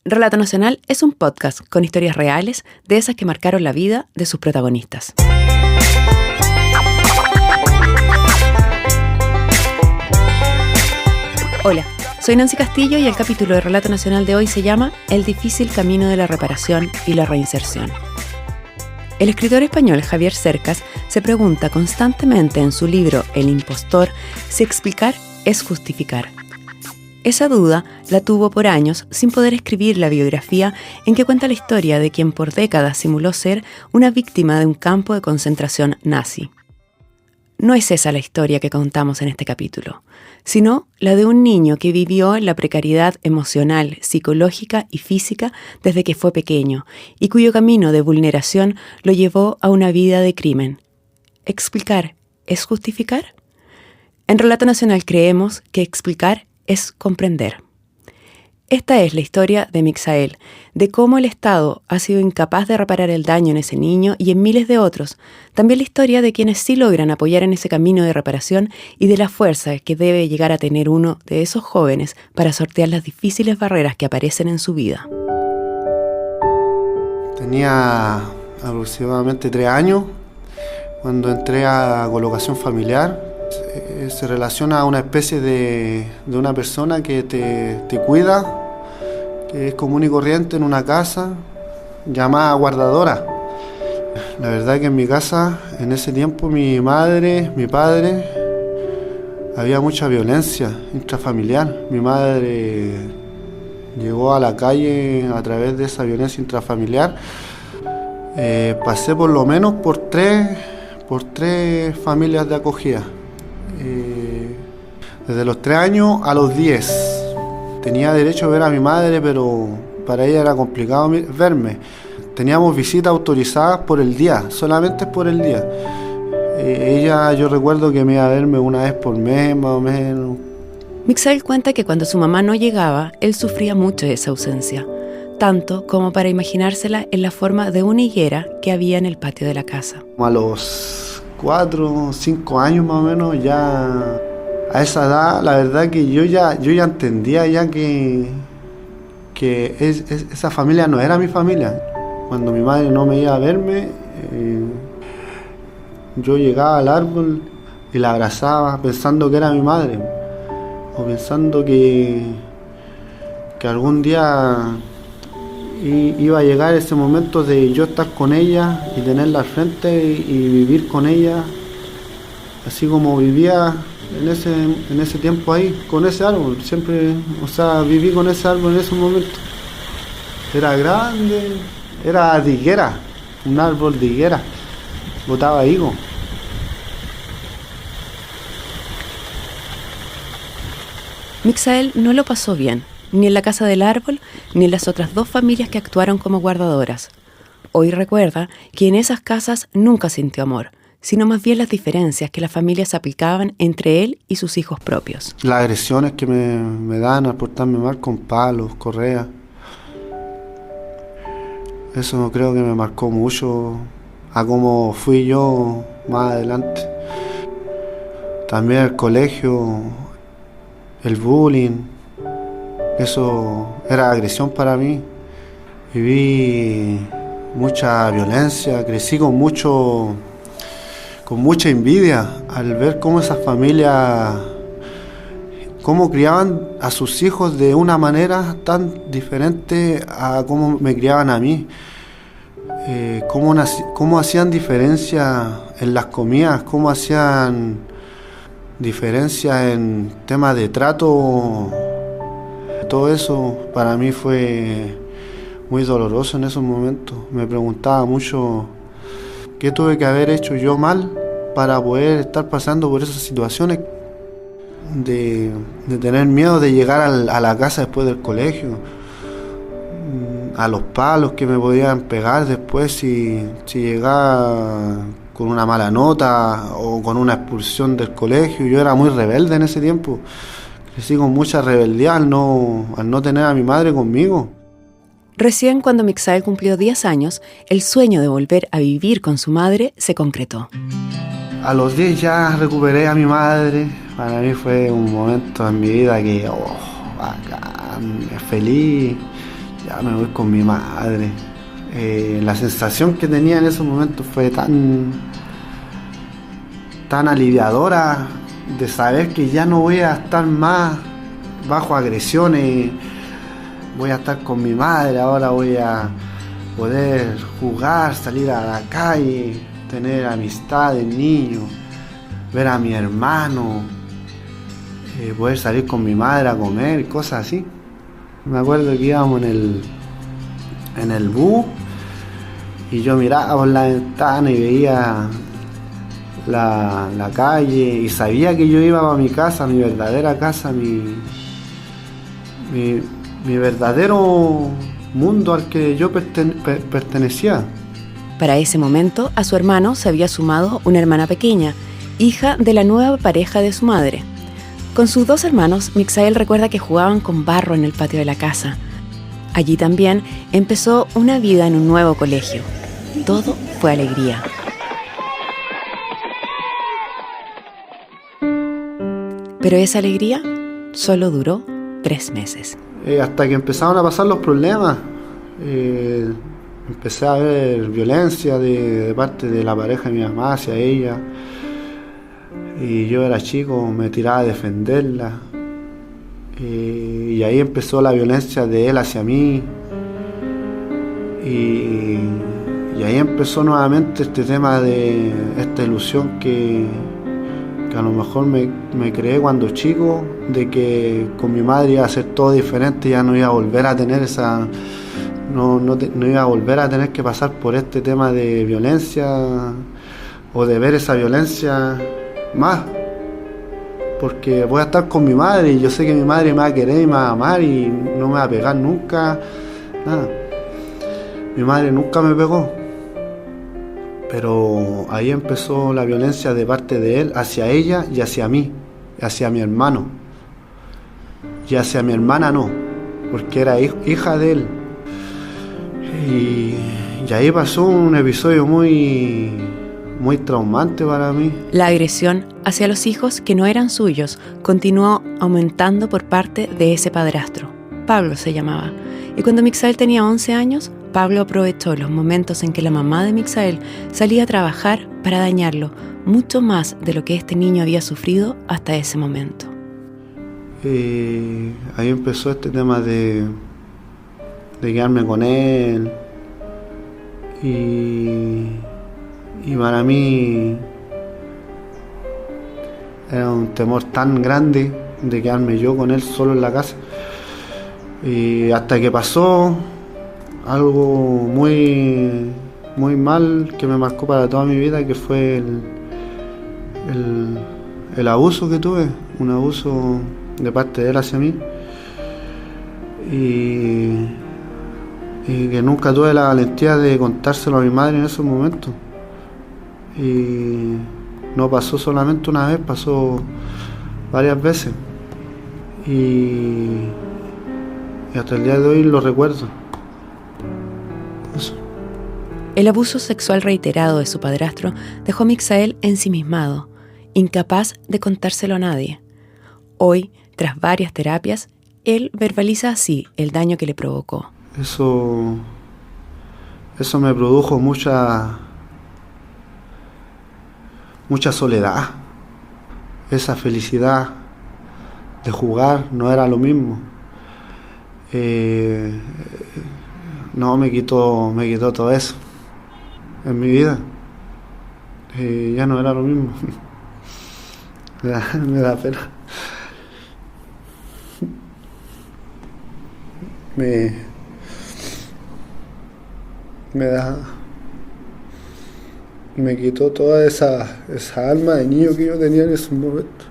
Relato Nacional es un podcast con historias reales de esas que marcaron la vida de sus protagonistas. Hola, soy Nancy Castillo y el capítulo de Relato Nacional de hoy se llama El difícil camino de la reparación y la reinserción. El escritor español Javier Cercas se pregunta constantemente en su libro El impostor si explicar es justificar. Esa duda la tuvo por años sin poder escribir la biografía en que cuenta la historia de quien por décadas simuló ser una víctima de un campo de concentración nazi. No es esa la historia que contamos en este capítulo, sino la de un niño que vivió en la precariedad emocional, psicológica y física desde que fue pequeño y cuyo camino de vulneración lo llevó a una vida de crimen. ¿Explicar es justificar? En Relato Nacional creemos que explicar es comprender. Esta es la historia de Mixael, de cómo el Estado ha sido incapaz de reparar el daño en ese niño y en miles de otros. También la historia de quienes sí logran apoyar en ese camino de reparación y de la fuerza que debe llegar a tener uno de esos jóvenes para sortear las difíciles barreras que aparecen en su vida. Tenía aproximadamente 3 años cuando entré a colocación familiar. Se relaciona a una especie de una persona que te cuida, que es común y corriente en una casa llamada guardadora. La verdad que en mi casa, en ese tiempo, mi madre, mi padre, había mucha violencia intrafamiliar. Mi madre llegó a la calle a través de esa violencia intrafamiliar. Pasé por lo menos por tres familias de acogida. Desde los 3 años a los 10 tenía derecho a ver a mi madre, pero para ella era complicado verme. Teníamos visitas autorizadas por el día, solamente por el día. Yo recuerdo que me iba a verme una vez por mes, más o menos. Mixael cuenta que cuando su mamá no llegaba, él sufría mucho esa ausencia, tanto como para imaginársela en la forma de una higuera que había en el patio de la casa. A los 4 o 5 años más o menos, ya a esa edad, la verdad que yo ya entendía ya que esa familia no era mi familia. Cuando mi madre no me iba a verme, yo llegaba al árbol y la abrazaba pensando que era mi madre, o pensando que algún día iba a llegar ese momento de yo estar con ella y tenerla al frente y vivir con ella, así como vivía en ese tiempo ahí, con ese árbol. Siempre, viví con ese árbol en ese momento. Era grande, era de higuera, un árbol de higuera, botaba higo. Mixael no lo pasó bien, ni en la casa del árbol, ni en las otras 2 familias que actuaron como guardadoras. Hoy recuerda que en esas casas nunca sintió amor, sino más bien las diferencias que las familias aplicaban entre él y sus hijos propios. Las agresiones que me dan al portarme mal con palos, correas, eso creo que me marcó mucho a cómo fui yo más adelante. También el colegio, el bullying, eso era agresión para mí. Viví mucha violencia, crecí con mucha envidia al ver cómo esas familias, cómo criaban a sus hijos de una manera tan diferente a cómo me criaban a mí. Cómo hacían diferencia en las comidas, cómo hacían diferencia en temas de trato. Todo eso para mí fue muy doloroso en esos momentos. Me preguntaba mucho qué tuve que haber hecho yo mal para poder estar pasando por esas situaciones de tener miedo de llegar a la casa después del colegio, a los palos que me podían pegar después si llegaba con una mala nota o con una expulsión del colegio. Yo era muy rebelde en ese tiempo. Crecí con mucha rebeldía al no tener a mi madre conmigo. Recién cuando Mixael cumplió 10 años, el sueño de volver a vivir con su madre se concretó. A los 10 ya recuperé a mi madre. Para mí fue un momento en mi vida que, bacán, feliz. ya me voy con mi madre. La sensación que tenía en esos momentos fue tan aliviadora de saber que ya no voy a estar más bajo agresiones, voy a estar con mi madre, ahora voy a poder jugar, salir a la calle, tener amistades, niños, ver a mi hermano, poder salir con mi madre a comer, cosas así. Me acuerdo que íbamos en el bus y yo miraba por la ventana y veía la calle y sabía que yo iba a mi casa, mi verdadera casa, mi verdadero mundo al que yo pertenecía. Para ese momento, a su hermano se había sumado una hermana pequeña, hija de la nueva pareja de su madre. Con sus 2 hermanos, Mixael recuerda que jugaban con barro en el patio de la casa. Allí también empezó una vida en un nuevo colegio. Todo fue alegría. Pero esa alegría solo duró 3 meses. Hasta que empezaron a pasar los problemas, empecé a ver violencia de parte de la pareja de mi mamá hacia ella. Y yo era chico, me tiraba a defenderla. Y ahí empezó la violencia de él hacia mí. Y ahí empezó nuevamente este tema de esta ilusión que a lo mejor me creé cuando chico, de que con mi madre iba a ser todo diferente, ya no iba a volver a tener esa... No iba a volver a tener que pasar por este tema de violencia o de ver esa violencia más, porque voy a estar con mi madre y yo sé que mi madre me va a querer y me va a amar y no me va a pegar nunca, nada. Mi madre nunca me pegó, pero ahí empezó la violencia de parte de él hacia ella y hacia mí, hacia mi hermano, y hacia mi hermana no, porque era hija de él. Y ahí pasó un episodio muy traumante para mí. La agresión hacia los hijos que no eran suyos continuó aumentando por parte de ese padrastro. Pablo se llamaba. Y cuando Mixael tenía 11 años, Pablo aprovechó los momentos en que la mamá de Mixael salía a trabajar para dañarlo, mucho más de lo que este niño había sufrido hasta ese momento. Ahí empezó este tema de quedarme con él. Y para mí era un temor tan grande de quedarme yo con él solo en la casa. Y hasta que pasó algo muy mal que me marcó para toda mi vida, que fue el abuso que tuve, un abuso de parte de él hacia mí. Y que nunca tuve la valentía de contárselo a mi madre en esos momentos. Y no pasó solamente una vez, pasó varias veces. Y hasta el día de hoy lo recuerdo. Eso. El abuso sexual reiterado de su padrastro dejó a Mixael ensimismado, incapaz de contárselo a nadie. Hoy, tras varias terapias, él verbaliza así el daño que le provocó. Eso me produjo mucha soledad. Esa felicidad de jugar no era lo mismo. No, me quitó todo eso en mi vida. Ya no era lo mismo. Me da pena. Me quitó toda esa alma de niño que yo tenía en esos momentos.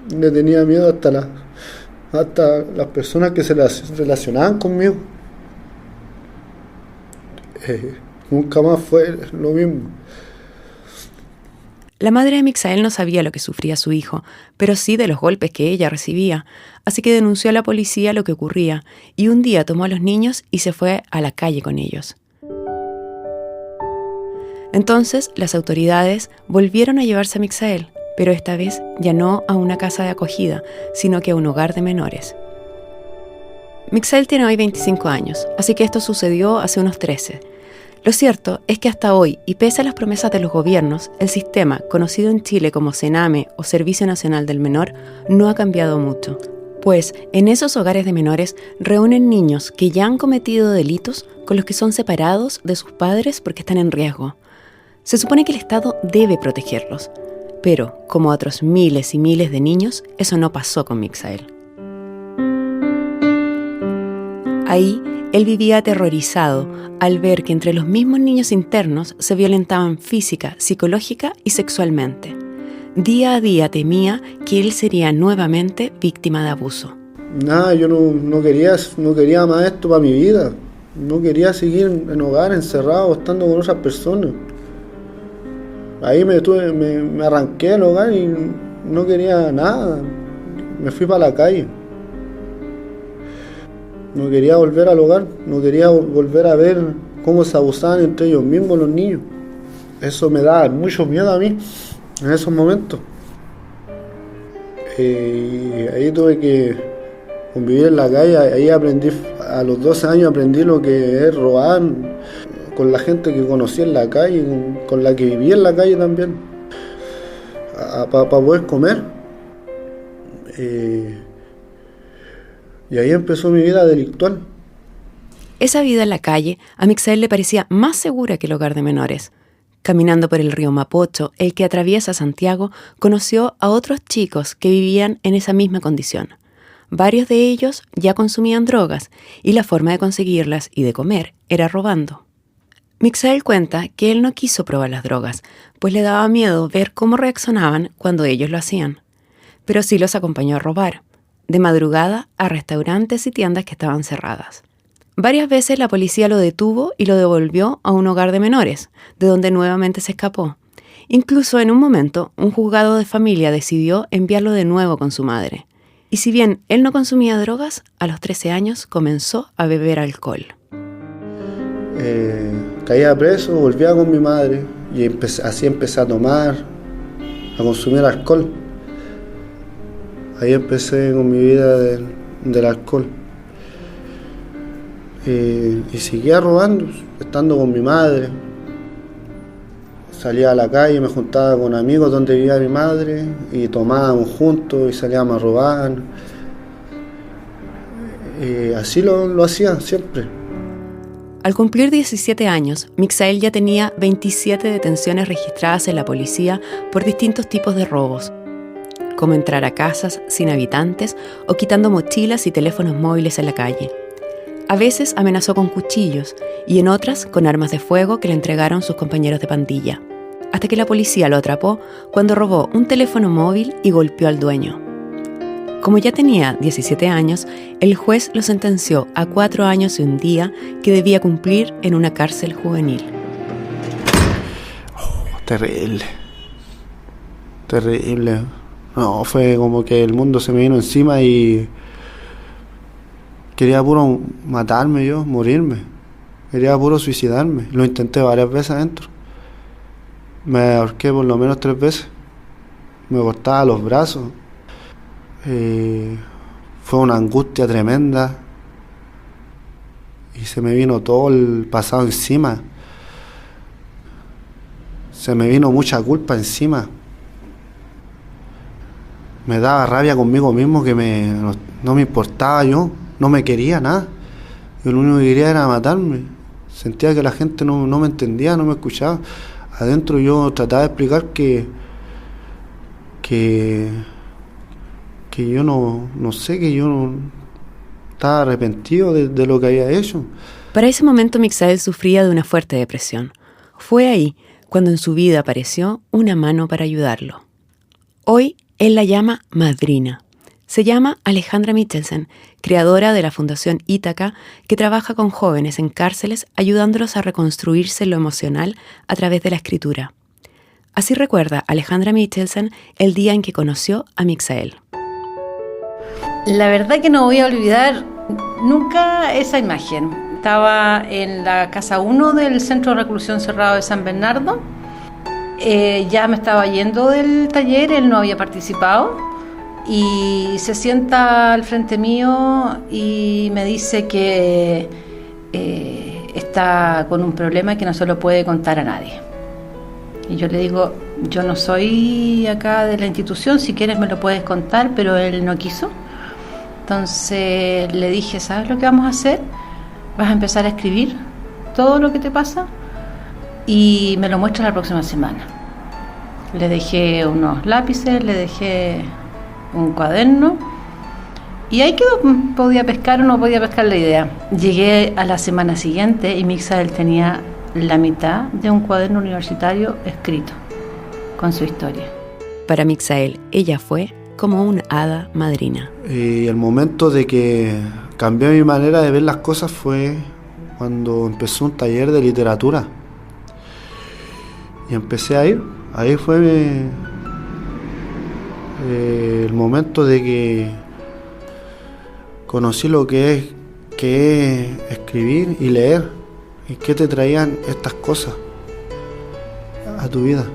Le tenía miedo hasta las personas que se relacionaban conmigo. Nunca más fue lo mismo. La madre de Mixael no sabía lo que sufría su hijo, pero sí de los golpes que ella recibía, así que denunció a la policía lo que ocurría y un día tomó a los niños y se fue a la calle con ellos. Entonces, las autoridades volvieron a llevarse a Mixael, pero esta vez ya no a una casa de acogida, sino que a un hogar de menores. Mixael tiene hoy 25 años, así que esto sucedió hace unos 13. Lo cierto es que hasta hoy, y pese a las promesas de los gobiernos, el sistema, conocido en Chile como CENAME o Servicio Nacional del Menor, no ha cambiado mucho. Pues en esos hogares de menores reúnen niños que ya han cometido delitos con los que son separados de sus padres porque están en riesgo. Se supone que el Estado debe protegerlos, pero como a otros miles y miles de niños, eso no pasó con Mixael. Ahí, él vivía aterrorizado al ver que entre los mismos niños internos se violentaban física, psicológica y sexualmente. Día a día temía que él sería nuevamente víctima de abuso. Nada, yo no quería más esto para mi vida. No quería seguir en hogar, encerrado, estando con otras personas. Ahí me arranqué del hogar y no quería nada. Me fui para la calle. No quería volver al hogar, no quería volver a ver cómo se abusaban entre ellos mismos los niños. Eso me daba mucho miedo a mí en esos momentos. Ahí tuve que convivir en la calle, ahí aprendí, a los 12 años aprendí lo que es robar con la gente que conocí en la calle, con la que viví en la calle también, para poder comer. Y ahí empezó mi vida delictual. Esa vida en la calle a Mixael le parecía más segura que el hogar de menores. Caminando por el río Mapocho, el que atraviesa Santiago, conoció a otros chicos que vivían en esa misma condición. Varios de ellos ya consumían drogas y la forma de conseguirlas y de comer era robando. Mixael cuenta que él no quiso probar las drogas, pues le daba miedo ver cómo reaccionaban cuando ellos lo hacían. Pero sí los acompañó a robar, de madrugada a restaurantes y tiendas que estaban cerradas. Varias veces la policía lo detuvo y lo devolvió a un hogar de menores, de donde nuevamente se escapó. Incluso en un momento, un juzgado de familia decidió enviarlo de nuevo con su madre. Y si bien él no consumía drogas, a los 13 años comenzó a beber alcohol. Caía preso, volvía con mi madre y así empecé a tomar, a consumir alcohol. Ahí empecé con mi vida del alcohol. Y seguía robando, estando con mi madre. Salía a la calle, me juntaba con amigos donde vivía mi madre y tomábamos juntos y salíamos a robar. Así lo hacía siempre. Al cumplir 17 años, Mixael ya tenía 27 detenciones registradas en la policía por distintos tipos de robos, como entrar a casas sin habitantes o quitando mochilas y teléfonos móviles en la calle. A veces amenazó con cuchillos y en otras con armas de fuego que le entregaron sus compañeros de pandilla, hasta que la policía lo atrapó cuando robó un teléfono móvil y golpeó al dueño. Como ya tenía 17 años, el juez lo sentenció a 4 años y un día que debía cumplir en una cárcel juvenil. Terrible. Terrible. No, fue como que el mundo se me vino encima y quería puro matarme yo, morirme. Quería puro suicidarme. Lo intenté varias veces adentro. Me ahorqué por lo menos 3 veces. Me cortaba los brazos. Fue una angustia tremenda. Y se me vino todo el pasado encima. Se me vino mucha culpa encima. Me daba rabia conmigo mismo que no me importaba yo. No me quería nada. Yo lo único que quería era matarme. Sentía que la gente no me entendía, no me escuchaba. Adentro yo trataba de explicar que yo no sé, que yo no estaba arrepentido de lo que había hecho. Para ese momento Mixael sufría de una fuerte depresión. Fue ahí cuando en su vida apareció una mano para ayudarlo. Hoy él la llama madrina. Se llama Alejandra Michelsen, creadora de la Fundación Ítaca, que trabaja con jóvenes en cárceles ayudándolos a reconstruirse lo emocional a través de la escritura. Así recuerda Alejandra Michelsen el día en que conoció a Mixael. La verdad que no voy a olvidar nunca esa imagen. Estaba en la casa 1 del Centro de Reclusión Cerrado de San Bernardo ya me estaba yendo del taller, él no había participado y se sienta al frente mío y me dice que está con un problema y que no se lo puede contar a nadie. Y yo le digo, yo no soy acá de la institución, si quieres me lo puedes contar, pero él no quiso. Entonces le dije, ¿sabes lo que vamos a hacer? Vas a empezar a escribir todo lo que te pasa y me lo muestras la próxima semana. Le dejé unos lápices, le dejé un cuaderno y ahí quedó, podía pescar o no podía pescar la idea. Llegué a la semana siguiente y Mixael tenía la mitad de un cuaderno universitario escrito con su historia. Para Mixael, ella fue como una hada madrina. Y el momento de que cambió mi manera de ver las cosas fue cuando empezó un taller de literatura. Y empecé a ir. Ahí fue el momento de que conocí lo que es escribir y leer. ¿Y qué te traían estas cosas a tu vida?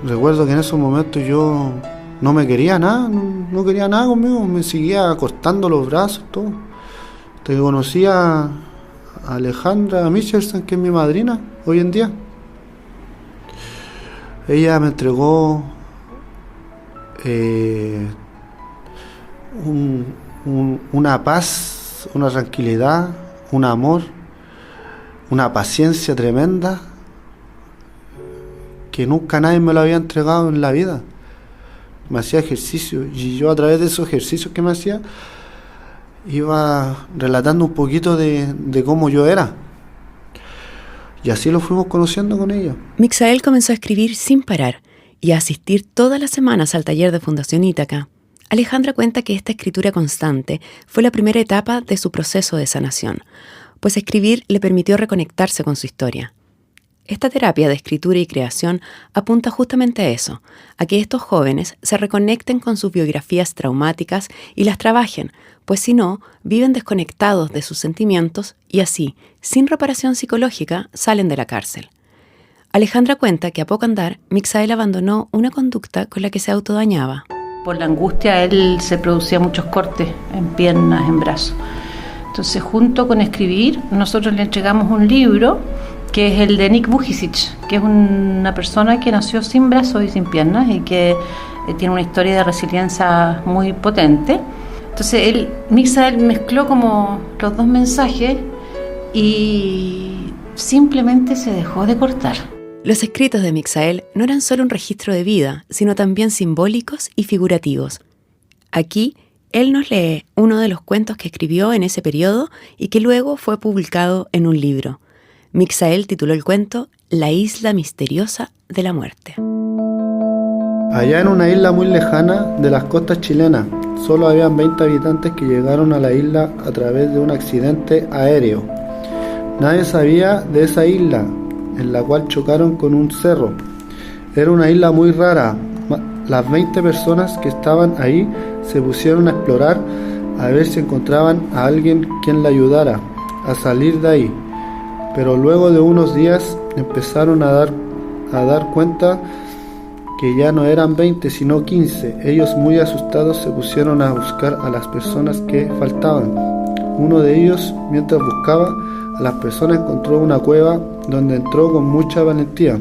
Recuerdo que en esos momentos yo no me quería nada, no quería nada conmigo, me seguía cortando los brazos, todo. Hasta que conocí a Alejandra Michelson, que es mi madrina hoy en día. Ella me entregó una paz, una tranquilidad, un amor, una paciencia tremenda que nunca nadie me lo había entregado en la vida. Me hacía ejercicio y yo a través de esos ejercicios que me hacía iba relatando un poquito de cómo yo era. Y así lo fuimos conociendo con ella. Mixael comenzó a escribir sin parar y a asistir todas las semanas al taller de Fundación Ítaca. Alejandra cuenta que esta escritura constante fue la primera etapa de su proceso de sanación, pues escribir le permitió reconectarse con su historia. Esta terapia de escritura y creación apunta justamente a eso, a que estos jóvenes se reconecten con sus biografías traumáticas y las trabajen, pues si no, viven desconectados de sus sentimientos y así, sin reparación psicológica, salen de la cárcel. Alejandra cuenta que a poco andar, Mixael abandonó una conducta con la que se autodañaba. Por la angustia él se producía muchos cortes en piernas, en brazos. Entonces, junto con escribir, nosotros le entregamos un libro que es el de Nick Vujicic, que es una persona que nació sin brazos y sin piernas y que tiene una historia de resiliencia muy potente. Entonces, Mixael mezcló como los dos mensajes y simplemente se dejó de cortar. Los escritos de Mixael no eran solo un registro de vida, sino también simbólicos y figurativos. Aquí, él nos lee uno de los cuentos que escribió en ese periodo y que luego fue publicado en un libro. Mixael tituló el cuento La isla misteriosa de la muerte. Allá en una isla muy lejana de las costas chilenas, solo habían 20 habitantes que llegaron a la isla a través de un accidente aéreo. Nadie sabía de esa isla, en la cual chocaron con un cerro. Era una isla muy rara. Las 20 personas que estaban ahí se pusieron a explorar a ver si encontraban a alguien quien la ayudara a salir de ahí. Pero luego de unos días empezaron a dar cuenta que ya no eran 20 sino 15. Ellos, muy asustados, se pusieron a buscar a las personas que faltaban. Uno de ellos, mientras buscaba a las personas, encontró una cueva donde entró con mucha valentía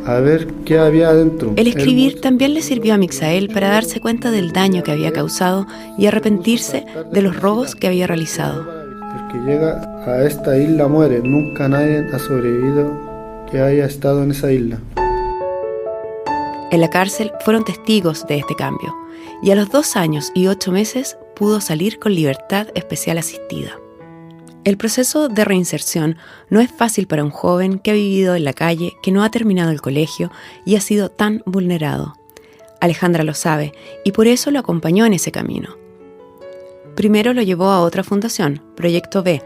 a ver qué había adentro. El escribir también le sirvió a Mixael para darse cuenta del daño que había causado y arrepentirse de los robos que había realizado. El que llega a esta isla muere. Nunca nadie ha sobrevivido que haya estado en esa isla. En la cárcel fueron testigos de este cambio y a los 2 años y 8 meses pudo salir con libertad especial asistida. El proceso de reinserción no es fácil para un joven que ha vivido en la calle, que no ha terminado el colegio y ha sido tan vulnerado. Alejandra lo sabe y por eso lo acompañó en ese camino. Primero lo llevó a otra fundación, Proyecto B,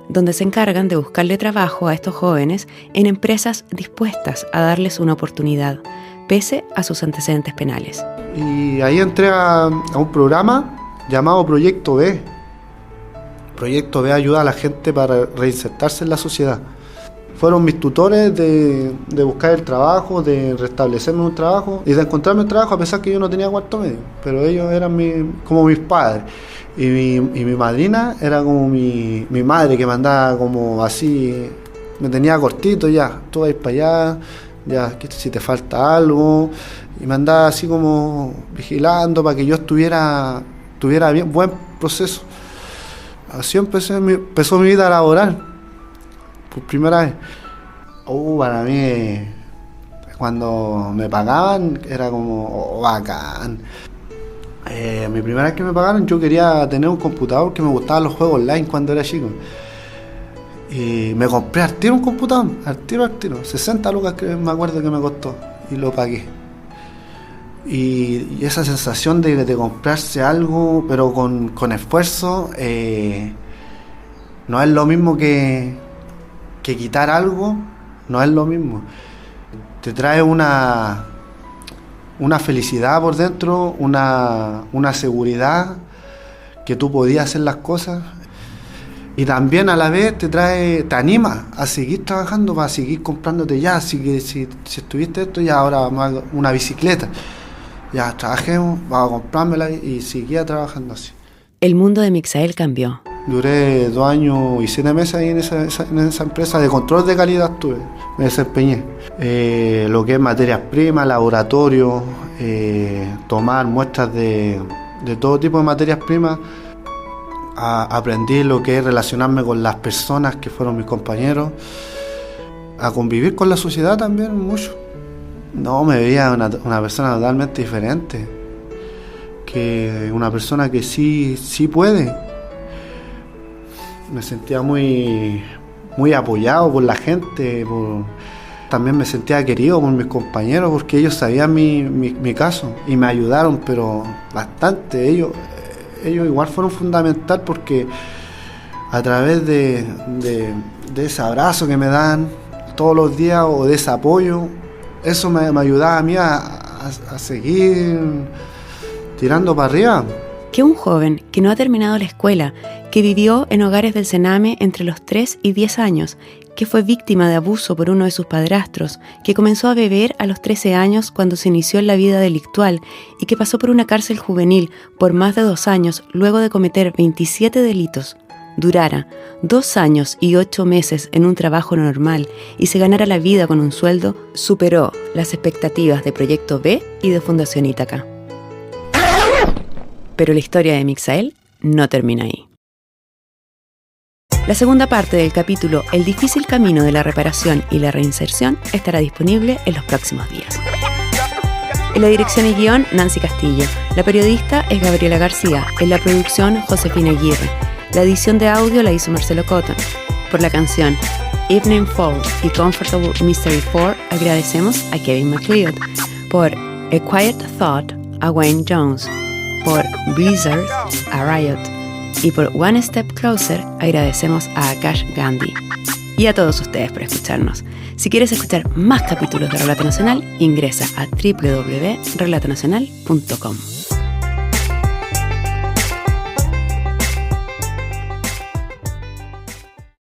donde se encargan de buscarle trabajo a estos jóvenes en empresas dispuestas a darles una oportunidad, pese a sus antecedentes penales. Y ahí entré a un programa llamado Proyecto B. Proyecto B ayuda a la gente para reinsertarse en la sociedad. fueron mis tutores de buscar el trabajo, de restablecerme un trabajo y de encontrarme un trabajo a pesar que yo no tenía cuarto medio, pero ellos eran como mis padres. Y mi madrina era como mi madre, que me andaba como así, me tenía cortito, ya, tú vas para allá, ya, si te falta algo, y me andaba así como vigilando para que yo tuviera bien, buen proceso. Así empezó mi vida laboral, por primera vez. Para mí, cuando me pagaban, era como bacán. Mi primera vez que me pagaron, yo quería tener un computador, que me gustaban los juegos online cuando era chico. Y me compré al tiro un computador, al tiro, 60 lucas que me acuerdo que me costó, y lo pagué. Y esa sensación de comprarse algo, pero con esfuerzo, no es lo mismo que quitar algo, no es lo mismo. Te trae una felicidad por dentro, una seguridad que tú podías hacer las cosas, y también a la vez te anima a seguir trabajando, para seguir comprándote ya, si estuviste esto, ya ahora una bicicleta, ya trabajemos, vamos a comprármela, y seguía trabajando así. El mundo de Mixael cambió. Duré 2 años y 7 meses ahí en esa empresa de control de calidad, me desempeñé. Lo que es materias primas, laboratorio, tomar muestras de todo tipo de materias primas. Aprendí lo que es relacionarme con las personas que fueron mis compañeros, a convivir con la sociedad también mucho. No, me veía una persona totalmente diferente, que una persona que sí puede. Me sentía muy apoyado por la gente, también me sentía querido por mis compañeros, porque ellos sabían mi caso y me ayudaron, pero bastante. Ellos igual fueron fundamental, porque a través de ese abrazo que me dan todos los días, o de ese apoyo, eso me ayudaba a mí a seguir tirando para arriba. Que un joven que no ha terminado la escuela, que vivió en hogares del Sename entre los 3 y 10 años, que fue víctima de abuso por uno de sus padrastros, que comenzó a beber a los 13 años cuando se inició en la vida delictual y que pasó por una cárcel juvenil por más de 2 años luego de cometer 27 delitos, durara 2 años y 8 meses en un trabajo normal y se ganara la vida con un sueldo, superó las expectativas de Proyecto B y de Fundación Ítaca. Pero la historia de Mixael no termina ahí. La segunda parte del capítulo El difícil camino de la reparación y la reinserción estará disponible en los próximos días. En la dirección y guión, Nancy Castillo. La periodista es Gabriela García. En la producción, Josefina Aguirre. La edición de audio la hizo Marcelo Cotton. Por la canción Evening Fall y Comfortable Mystery 4 agradecemos a Kevin MacLeod. Por A Quiet Thought a Wayne Jones. Por Blizzard a Riot. Y por One Step Closer agradecemos a Akash Gandhi. Y a todos ustedes por escucharnos. Si quieres escuchar más capítulos de Relato Nacional, ingresa a www.relatonacional.com.